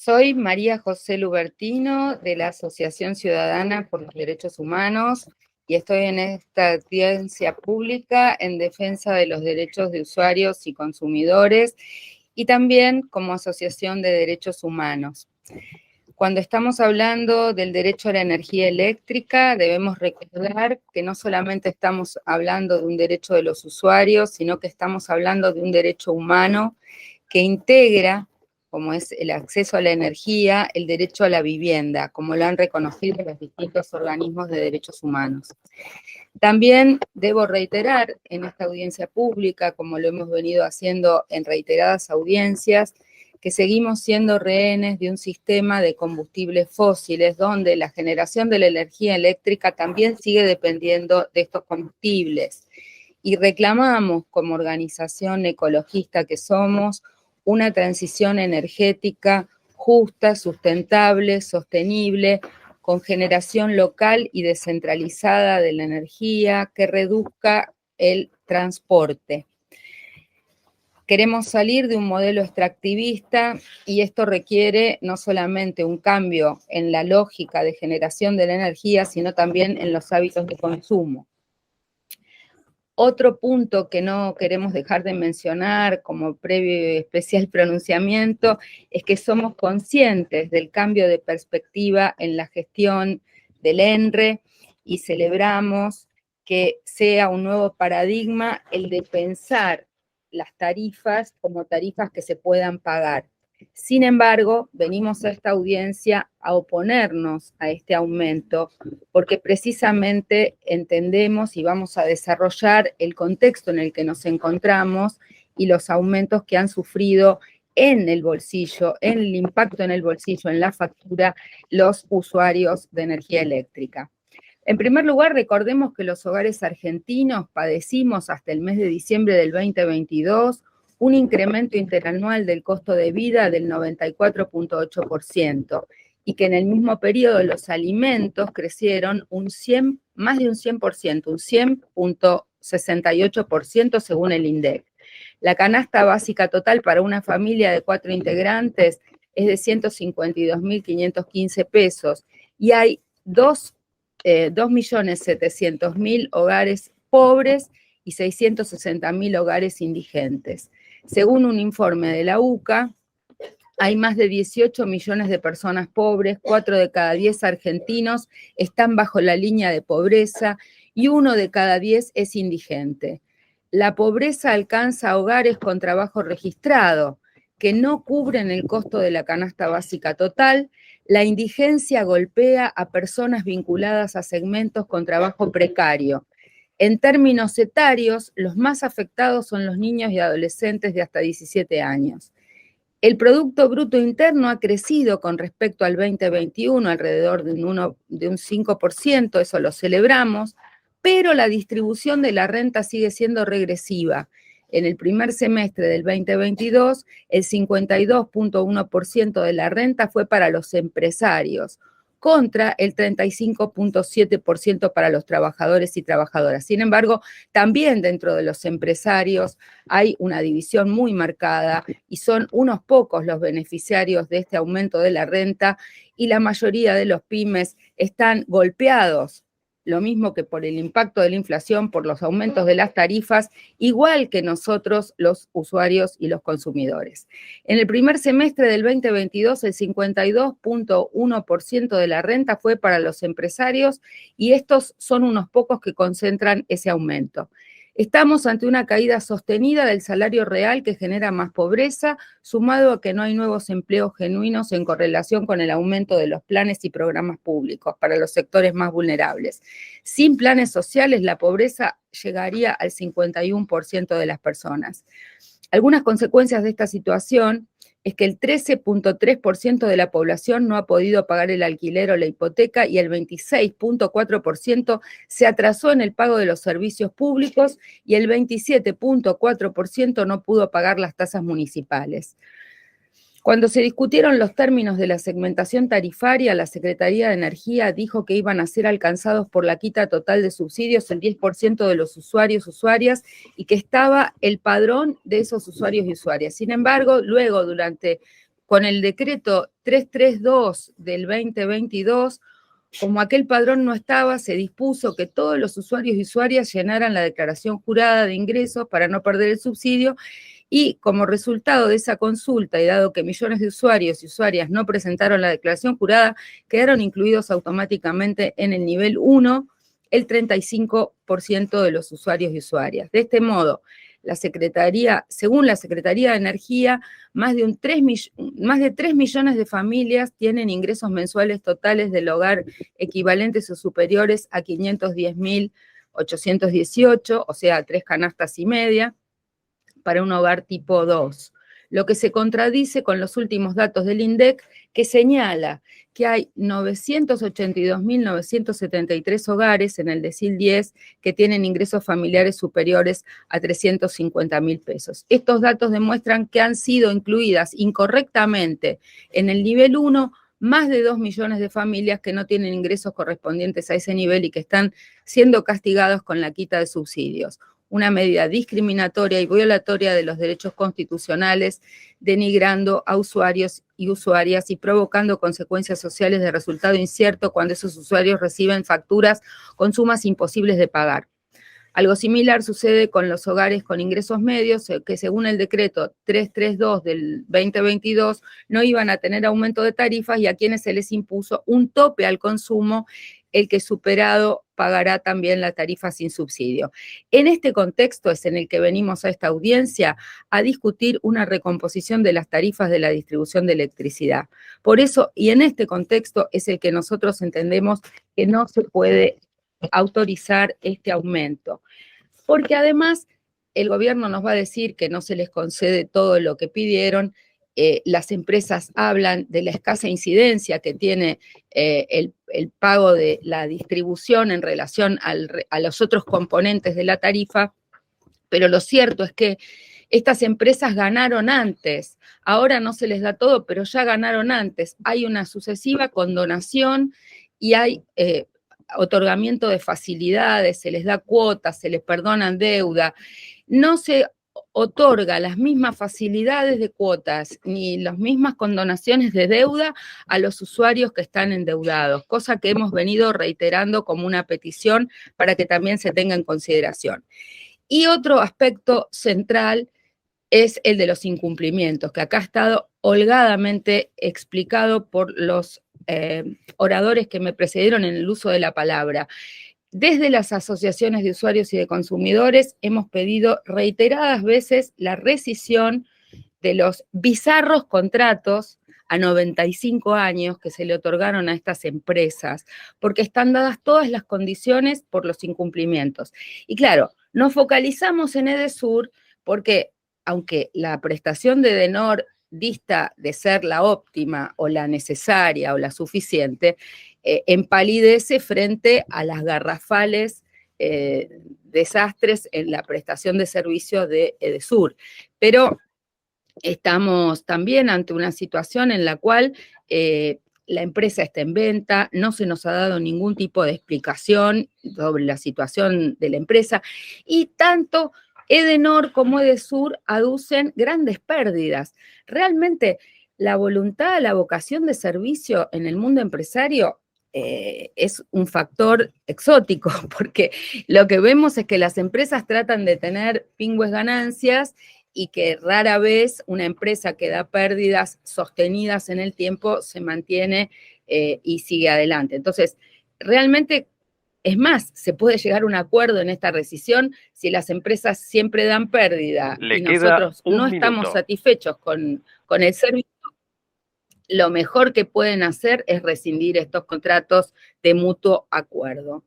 Soy María José Lubertino de la Asociación Ciudadana por los Derechos Humanos y estoy en esta audiencia pública en defensa de los derechos de usuarios y consumidores y también como Asociación de Derechos Humanos. Cuando estamos hablando del derecho a la energía eléctrica, debemos recordar que no solamente estamos hablando de un derecho de los usuarios, sino que estamos hablando de un derecho humano que integra, como es el acceso a la energía, el derecho a la vivienda, como lo han reconocido los distintos organismos de derechos humanos. También debo reiterar en esta audiencia pública, como lo hemos venido haciendo en reiteradas audiencias, que seguimos siendo rehenes de un sistema de combustibles fósiles, donde la generación de la energía eléctrica también sigue dependiendo de estos combustibles. Y reclamamos, como organización ecologista que somos, una transición energética justa, sustentable, sostenible, con generación local y descentralizada de la energía, que reduzca el transporte. Queremos salir de un modelo extractivista y esto requiere no solamente un cambio en la lógica de generación de la energía, sino también en los hábitos de consumo. Otro punto que no queremos dejar de mencionar como previo y especial pronunciamiento es que somos conscientes del cambio de perspectiva en la gestión del ENRE y celebramos que sea un nuevo paradigma el de pensar las tarifas como tarifas que se puedan pagar. Sin embargo, venimos a esta audiencia a oponernos a este aumento, porque precisamente entendemos y vamos a desarrollar el contexto en el que nos encontramos y los aumentos que han sufrido en el bolsillo, en el impacto en el bolsillo, en la factura, los usuarios de energía eléctrica. En primer lugar, recordemos que los hogares argentinos padecimos hasta el mes de diciembre del 2022 un incremento interanual del costo de vida del 94,8% y que en el mismo periodo los alimentos crecieron más de un 100%, un 100,68% según el INDEC. La canasta básica total para una familia de 4 integrantes es de 152.515 pesos y hay 2.700.000 hogares pobres y 660.000 hogares indigentes. Según un informe de la UCA, hay más de 18 millones de personas pobres, 4 de cada 10 argentinos están bajo la línea de pobreza y 1 de cada 10 es indigente. La pobreza alcanza hogares con trabajo registrado, que no cubren el costo de la canasta básica total. La indigencia golpea a personas vinculadas a segmentos con trabajo precario. En términos etarios, los más afectados son los niños y adolescentes de hasta 17 años. El Producto Bruto Interno ha crecido con respecto al 2021 alrededor de un 5%, eso lo celebramos, pero la distribución de la renta sigue siendo regresiva. En el primer semestre del 2022, el 52,1% de la renta fue para los empresarios, contra el 35,7% para los trabajadores y trabajadoras. Sin embargo, también dentro de los empresarios hay una división muy marcada y son unos pocos los beneficiarios de este aumento de la renta y la mayoría de los pymes están golpeados, lo mismo que por el impacto de la inflación, por los aumentos de las tarifas, igual que nosotros los usuarios y los consumidores. En el primer semestre del 2022, el 52,1% de la renta fue para los empresarios y estos son unos pocos que concentran ese aumento. Estamos ante una caída sostenida del salario real que genera más pobreza, sumado a que no hay nuevos empleos genuinos en correlación con el aumento de los planes y programas públicos para los sectores más vulnerables. Sin planes sociales, la pobreza llegaría al 51% de las personas. Algunas consecuencias de esta situación es que el 13,3% de la población no ha podido pagar el alquiler o la hipoteca y el 26,4% se atrasó en el pago de los servicios públicos y el 27,4% no pudo pagar las tasas municipales. Cuando se discutieron los términos de la segmentación tarifaria, la Secretaría de Energía dijo que iban a ser alcanzados por la quita total de subsidios el 10% de los usuarios, usuarias, y que estaba el padrón de esos usuarios y usuarias. Sin embargo, luego, durante con el decreto 332 del 2022, como aquel padrón no estaba, se dispuso que todos los usuarios y usuarias llenaran la declaración jurada de ingresos para no perder el subsidio, y como resultado de esa consulta, y dado que millones de usuarios y usuarias no presentaron la declaración jurada, quedaron incluidos automáticamente en el nivel 1 el 35% de los usuarios y usuarias. De este modo, según la Secretaría de Energía, más de 3 millones de familias tienen ingresos mensuales totales del hogar equivalentes o superiores a 510.818, o sea, 3 canastas y media, para un hogar tipo 2, lo que se contradice con los últimos datos del INDEC, que señala que hay 982.973 hogares en el decil 10 que tienen ingresos familiares superiores a 350.000 pesos. Estos datos demuestran que han sido incluidas incorrectamente en el nivel 1 más de 2 millones de familias que no tienen ingresos correspondientes a ese nivel y que están siendo castigados con la quita de subsidios. Una medida discriminatoria y violatoria de los derechos constitucionales, denigrando a usuarios y usuarias y provocando consecuencias sociales de resultado incierto cuando esos usuarios reciben facturas con sumas imposibles de pagar. Algo similar sucede con los hogares con ingresos medios, que según el decreto 332 del 2022 no iban a tener aumento de tarifas y a quienes se les impuso un tope al consumo, el que superado pagará también la tarifa sin subsidio. En este contexto es en el que venimos a esta audiencia a discutir una recomposición de las tarifas de la distribución de electricidad. Por eso, y en este contexto es el que nosotros entendemos que no se puede autorizar este aumento, porque además el gobierno nos va a decir que no se les concede todo lo que pidieron. Las empresas hablan de la escasa incidencia que tiene el pago de la distribución en relación a los otros componentes de la tarifa, pero lo cierto es que estas empresas ganaron antes, ahora no se les da todo, pero ya ganaron antes. Hay una sucesiva condonación y hay otorgamiento de facilidades, se les da cuotas, se les perdonan deuda. No se otorga las mismas facilidades de cuotas ni las mismas condonaciones de deuda a los usuarios que están endeudados, cosa que hemos venido reiterando como una petición para que también se tenga en consideración. Y otro aspecto central es el de los incumplimientos, que acá ha estado holgadamente explicado por los oradores que me precedieron en el uso de la palabra. Desde las asociaciones de usuarios y de consumidores hemos pedido reiteradas veces la rescisión de los bizarros contratos a 95 años que se le otorgaron a estas empresas, porque están dadas todas las condiciones por los incumplimientos. Y claro, nos focalizamos en Edesur porque, aunque la prestación de Edenor dista de ser la óptima o la necesaria o la suficiente, empalidece frente a las garrafales desastres en la prestación de servicios de Edesur. Pero estamos también ante una situación en la cual la empresa está en venta, no se nos ha dado ningún tipo de explicación sobre la situación de la empresa, y tanto Edenor como Edesur aducen grandes pérdidas. Realmente la voluntad, la vocación de servicio en el mundo empresario es un factor exótico, porque lo que vemos es que las empresas tratan de tener pingües ganancias y que rara vez una empresa que da pérdidas sostenidas en el tiempo se mantiene y sigue adelante. Entonces, realmente, es más, se puede llegar a un acuerdo en esta rescisión si las empresas siempre dan pérdida y nosotros no estamos satisfechos con el servicio. Lo mejor que pueden hacer es rescindir estos contratos de mutuo acuerdo.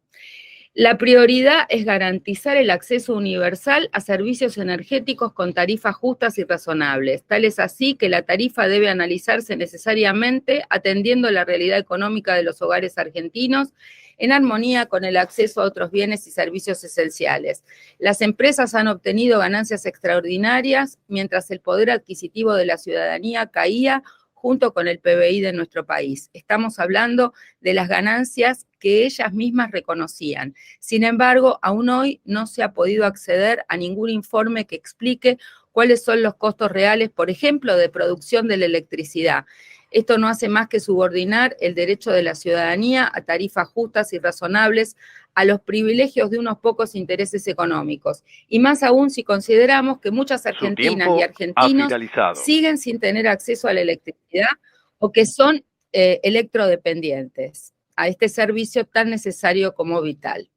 La prioridad es garantizar el acceso universal a servicios energéticos con tarifas justas y razonables. Tal es así que la tarifa debe analizarse necesariamente atendiendo la realidad económica de los hogares argentinos en armonía con el acceso a otros bienes y servicios esenciales. Las empresas han obtenido ganancias extraordinarias mientras el poder adquisitivo de la ciudadanía caía junto con el PBI de nuestro país. Estamos hablando de las ganancias que ellas mismas reconocían. Sin embargo, aún hoy no se ha podido acceder a ningún informe que explique cuáles son los costos reales, por ejemplo, de producción de la electricidad. Esto no hace más que subordinar el derecho de la ciudadanía a tarifas justas y razonables a los privilegios de unos pocos intereses económicos. Y más aún si consideramos que muchas argentinas y argentinos siguen sin tener acceso a la electricidad o que son electrodependientes a este servicio tan necesario como vital.